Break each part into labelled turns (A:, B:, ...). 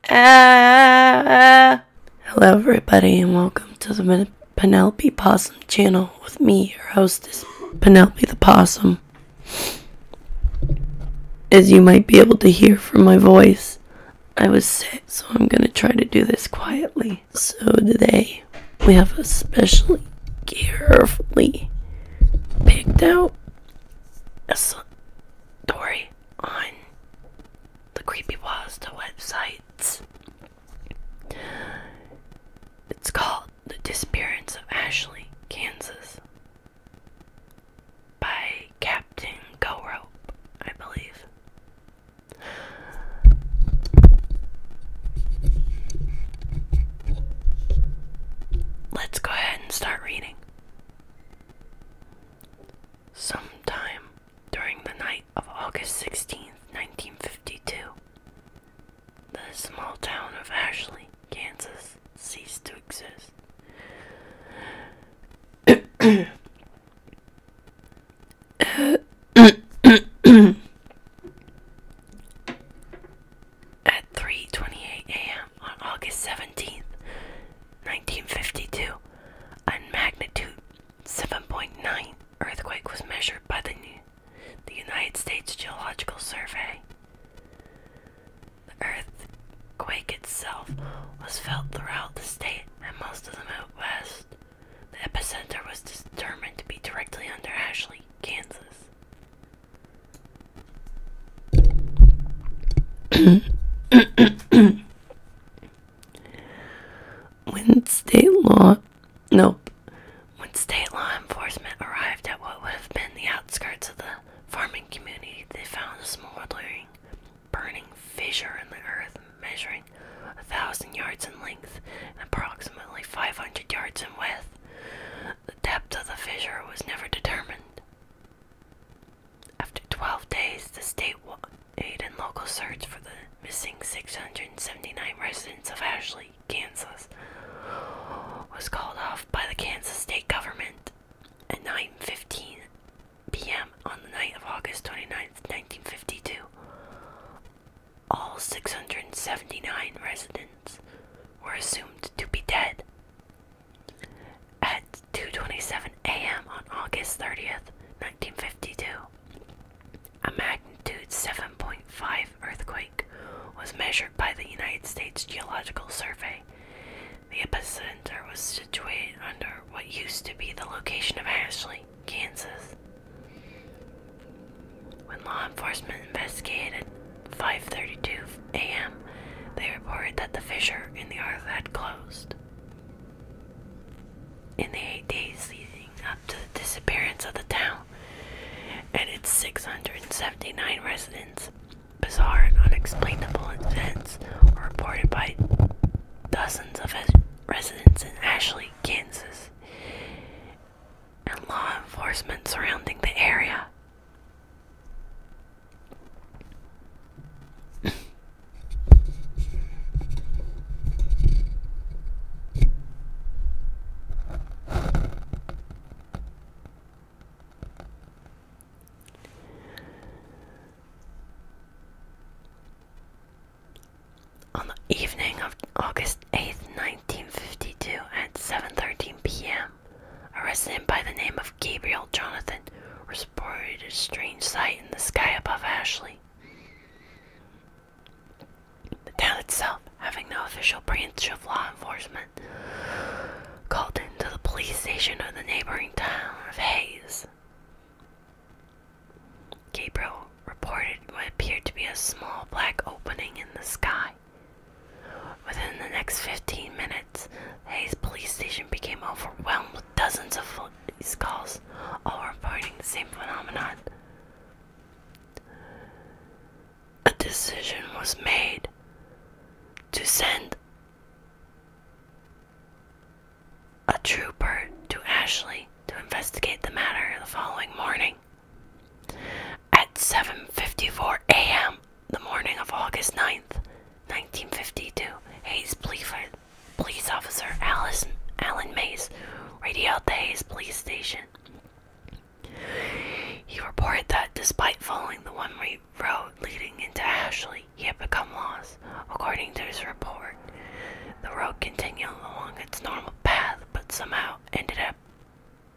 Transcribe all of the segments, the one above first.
A: Hello everybody and welcome to the Penelope Possum channel with me, your hostess, Penelope the Possum. As you might be able to hear from my voice, I was sick, so I'm gonna try to do this quietly. So today, we have a specially carefully picked out a story on the Creepypasta websites. It's called The Disappearance of Ashley, Kansas, by Captain Go Rope, I believe. Let's go ahead and start reading. Sometime during the night of August 16th, 1952, the small town of Ashley, Kansas, ceased to exist. At 3:28 a.m. on August 17th, 1952, a magnitude 7.9 earthquake was measured by the United States Geological Survey. The earthquake itself was felt throughout the state and most of the Midwest. The epicenter was determined to be directly under Ashley, Kansas. When state law enforcement arrived at what would have been the outskirts of the farming community, they found a smoldering, burning fissure in the earth measuring 1,000 yards in length and approximately 500 yards in width. The depth of the fissure was never determined. After 12 days, the statewide and local search for the missing 679 residents of Ashley, Kansas, was called off by the Kansas state government at 9:15 p.m. on the night of August 29th, 1952. All 679 residents were assumed to be dead. At 2:27 a.m. on August 30th, 1952, a magnitude 7.5 earthquake was measured by the United States Geological Survey. The epicenter was situated under what used to be the location of Ashley, Kansas. When law enforcement investigated at 5:32 a.m., they reported that the fissure in the earth had closed. In the 8 days leading up to the disappearance of the town and its 679 residents, bizarre and unexplainable events were reported by dozens of residents in Ashley, Kansas, and law enforcement surrounding the area. On the evening of August 8th, 1952, at 7:13 p.m., a resident by the name of Gabriel Jonathan reported a strange sight in the sky above Ashley. The town itself, having no official branch of law enforcement, called into the police station of the neighboring town of Hayes. Gabriel reported what appeared to be a small black opening in the sky. Within the next 15 minutes, the Hayes police station became overwhelmed with dozens of police calls, all reporting the same phenomenon. A decision was made to send a trooper to Ashley to investigate the matter the following morning. At 7:54 a.m., the morning of August 9th, 1952, Hayes police officer Alan Mays radioed the Hayes police station. He reported that despite following the one-way road leading into Ashley, he had become lost. According to his report, the road continued along its normal path, but somehow ended up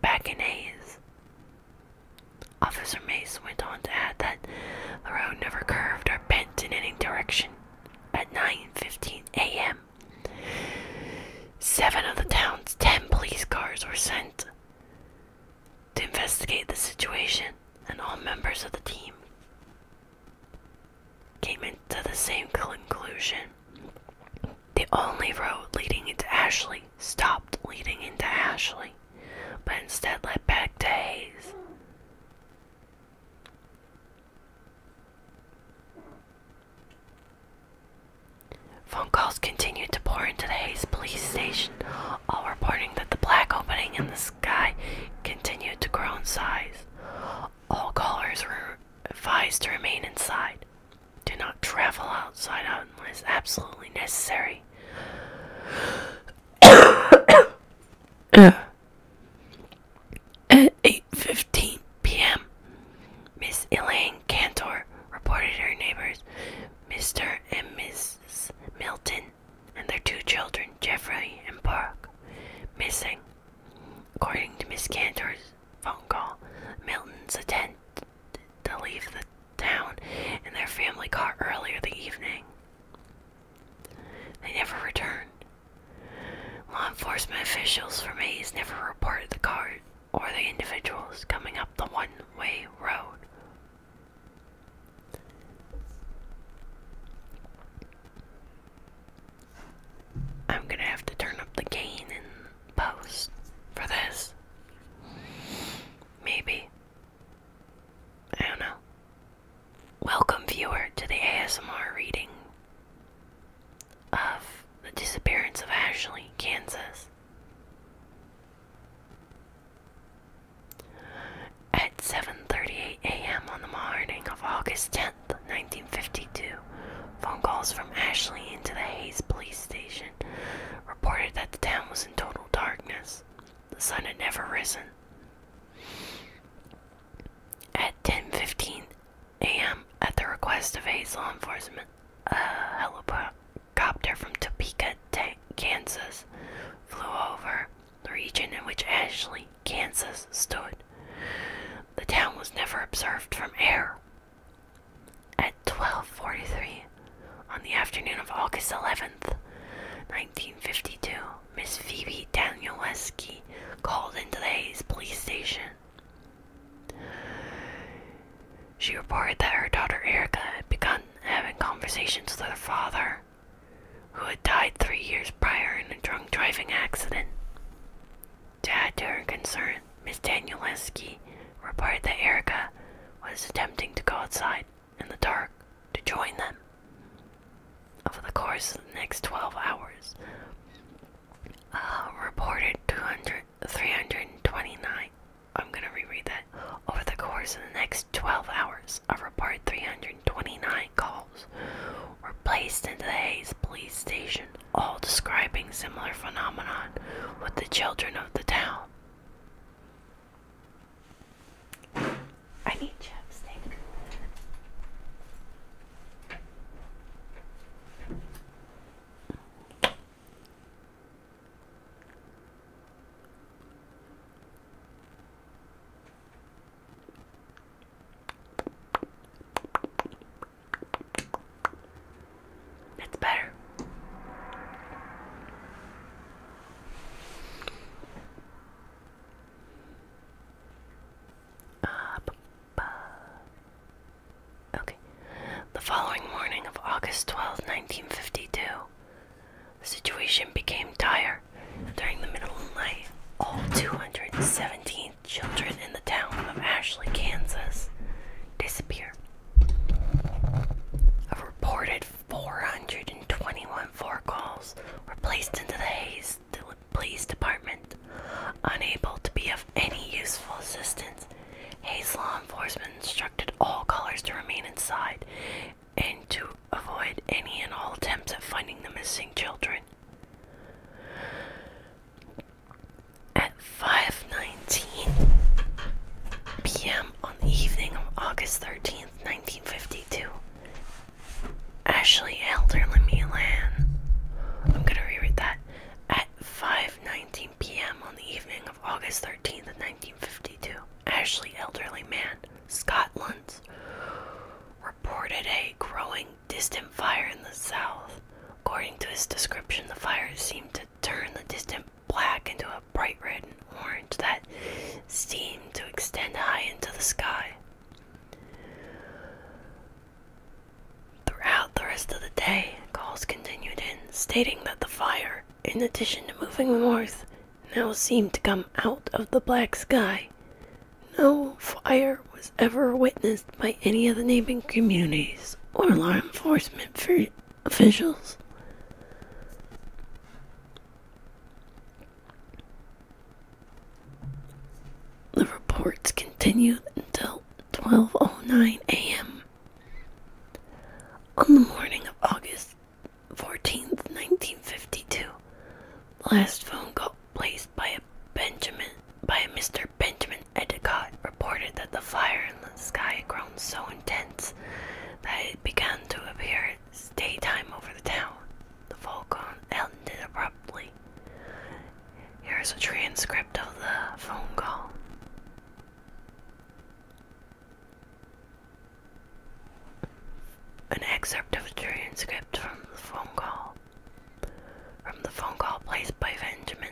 A: back in Hayes. Officer Mace went on to add that the road never curved or bent in any direction. At 9:15 a.m., 7 of the town's 10 police cars were sent to investigate the situation, and all members of the team came into the same conclusion. The only road leading into Ashley stopped leading into Ashley, but instead led back to Hayes. Phone calls continued to pour into the Hayes police station, all reporting that the black opening in the sky continued to grow in size. All callers were advised to remain inside. Do not travel outside unless absolutely necessary. At 8:15 p.m., Miss Elaine Cantor reported her neighbors, Mr. and Mrs. Milton, and their 2 children, Jeffrey and Brooke, missing. According to Miss Cantor's phone call, Milton's intended to leave the town in their family car earlier the evening. They never returned. Law enforcement officials from Hayes never reported the car or the individuals coming up the one-way road. I'm gonna have to turn up the gain in post for this. Maybe. I don't know. Welcome, viewer, to the ASMR reading of The Disappearance of Ashley, Kansas. At 7:38 a.m. on the morning of August 10th, 1952, phone calls from Ashley into the Hayes police station reported that the town was in total darkness. The sun had never risen. At 10:15 a.m., at the request of Hayes law enforcement, a helicopter from Topeka, Kansas, flew over the region in which Ashley, Kansas, stood. The town was never observed from air. At 12:43 on the afternoon of August 11th, 1952, Miss Phoebe Danielewski called into the Hayes police station. She reported that her daughter Erica had begun having conversations with her father, who had died 3 years prior in a drunk driving accident. To add to her concern, Miss Danielewski reported that Erica was attempting to go outside in the dark to join them. Over the course of the next 12 hours, reported 329. I'm gonna reread that. Over the course of the next 12 hours, a reported 329 calls were placed into the Hayes police station, all describing similar phenomenon with the children of the town. I need chapstick. That's better. Okay. The following morning of August 12, 1952, the situation became dire. During the middle of the night, all 217 children in the town of Ashley, Kansas, disappeared. A reported 421 phone calls were placed into the Hayes Police Department. Unable to be of any useful assistance, Hayes law enforcement instructed all callers to remain inside and to avoid any and all attempts at finding the missing children. At 5:19 p.m. on the evening of August 13th, 1952, his description, the fire seemed to turn the distant black into a bright red and orange that seemed to extend high into the sky. Throughout the rest of the day, calls continued in, stating that the fire, in addition to moving north, now seemed to come out of the black sky. No fire was ever witnessed by any of the neighboring communities or law enforcement officials. The reports continued until 12:09 a.m. On the morning of August 14th, 1952, the last phone call placed by a Mr. Benjamin Endicott reported that the fire in the sky had grown so intense that it began to appear as daytime over the town. The phone call ended abruptly. Here is a transcript of the phone call. An excerpt of a transcript from the phone call. From the phone call placed by Benjamin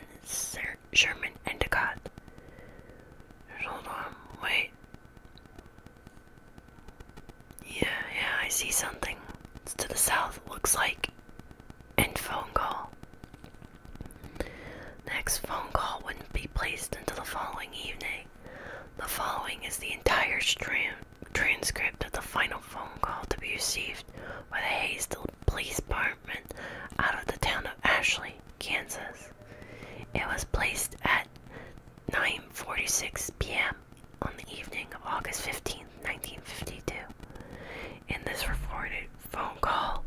A: Sherman Endicott. Hold on, wait. Yeah, I see something. It's to the south, looks like. End phone call. Next phone call wouldn't be placed until the following evening. The following is the entire transcript of the final phone call to be received by the Haysville Police Department out of the town of Ashley, Kansas. It was placed at 9:46 p.m. on the evening of August 15, 1952. In this reported phone call,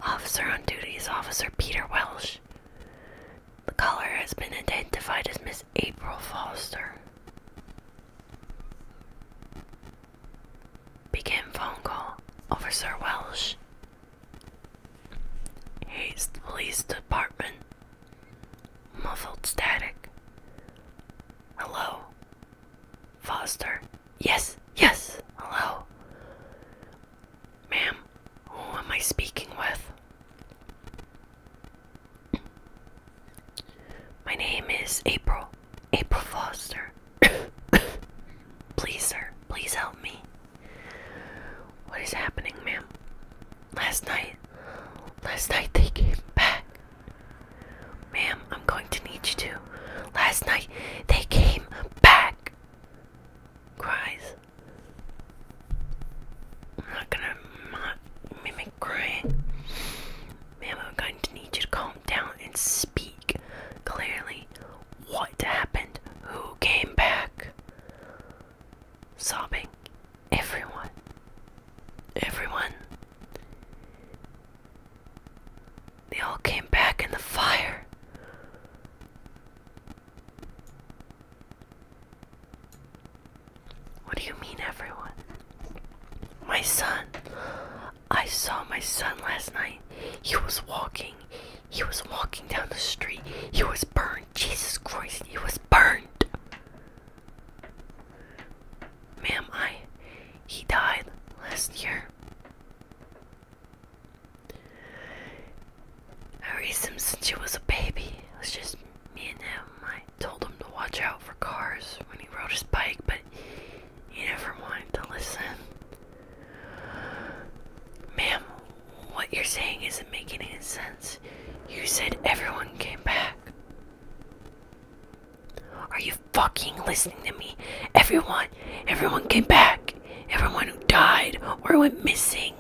A: officer on duty is Officer Peter Welsh. The caller has been identified as Miss April Foster. Begin phone call. Officer Welsh. Hayes Police Department. Muffled static. Hello. Foster. Yes. Hello. Ma'am, who am I speaking with? My name is April. April Foster. Please, sir, please help me. What is happening, ma'am? Last night they came back. Ma'am, I'm going to need you to. Last night they came back. Cries. I'm not gonna mimic crying. Ma'am, I'm going to need you to calm down and speak clearly. What happened? Who came back? Sobbing. Everyone. They all came back in the fire. What do you mean, everyone? My son. I saw my son last night. He was walking down the street. He was burned. Jesus Christ, he was burned. Ma'am, he died last year. I raised him since he was a baby. It was just me and him. I told him to watch out for cars when he rode his bike, but he never wanted to listen. Ma'am, what you're saying isn't making any sense. You said everyone came back. Are you fucking listening to me? Everyone came back. Everyone who died or went missing,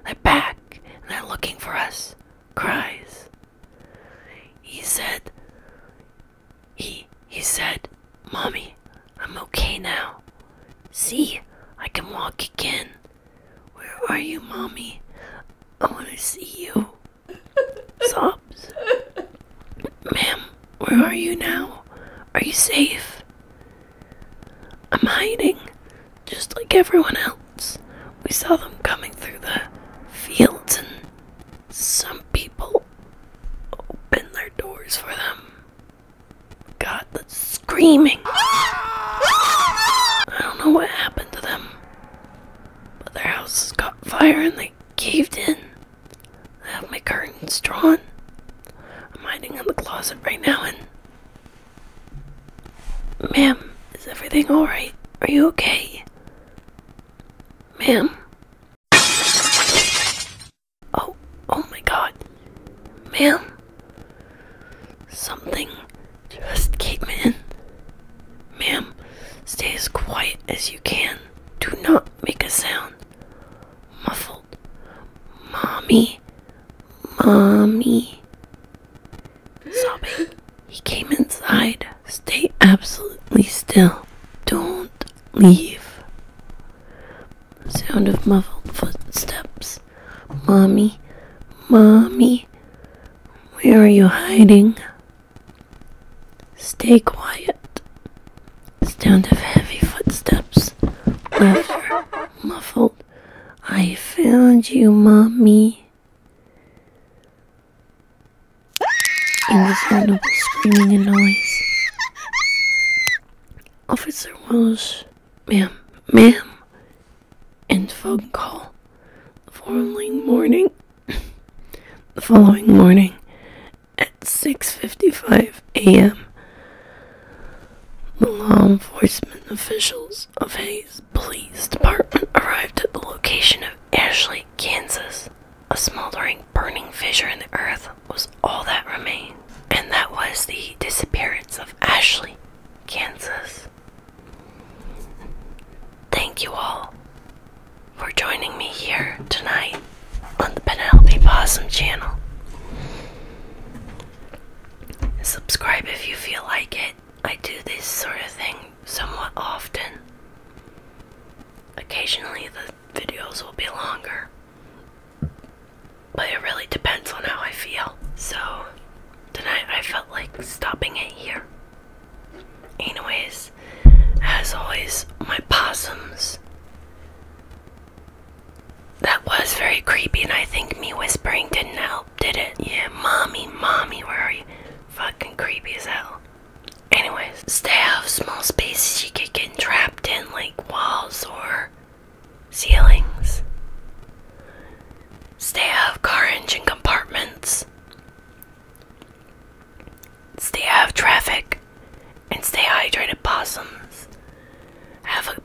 A: they're back and they're looking for us. Cries. He said, Mommy, I'm okay now. See, I can walk again. Where are you, Mommy? I want to see you. Sobs. Ma'am, where are you now? Are you safe? I'm hiding, just like everyone else. We saw them coming through the fields and some people opened their doors for them. God, the screaming. I don't know what happened to them, but their houses caught fire and they caved in. They have my curtains drawn. I'm hiding in the closet right now and... Ma'am, is everything alright? Are you okay? Ma'am? Oh my god. Ma'am? Something just came in. Ma'am, stay as quiet as you can. Do not make a sound. Muffled. Mommy. Mommy. Sobbing. He came inside. Stay absolutely still. Don't leave. Sound of muffled footsteps. Mommy. Mommy. Where are you hiding? Stay quiet. Sound of heavy footsteps. Laughter. Muffled. I found you, Mommy. Indiscernible screaming and noise. Officer Welsh. Ma'am. End phone call. The following morning at 6:55 a.m. The law enforcement officials of Hayes Police Department arrived at the location of Ashley, Kansas. A smoldering, burning fissure in the earth was all that remained, and that was the disappearance of Ashley, Kansas. Thank you all for joining me here tonight on the Penelope Possum channel. Subscribe if you feel like it. I do this sort of thing somewhat often. Occasionally the videos will be longer, but it really depends on how I feel. So tonight I felt like stopping it here. Anyways, as always, my possums. That was very creepy, and I think me whispering didn't help, did it? Yeah, mommy, where are you? Fucking creepy as hell. Anyways, stay out of small spaces you get getting trapped in, like walls or ceilings. Stay out of car engine compartments. Stay out of traffic. And stay hydrated, possums. Have a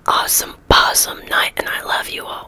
A: awesome possum night, and I love you all.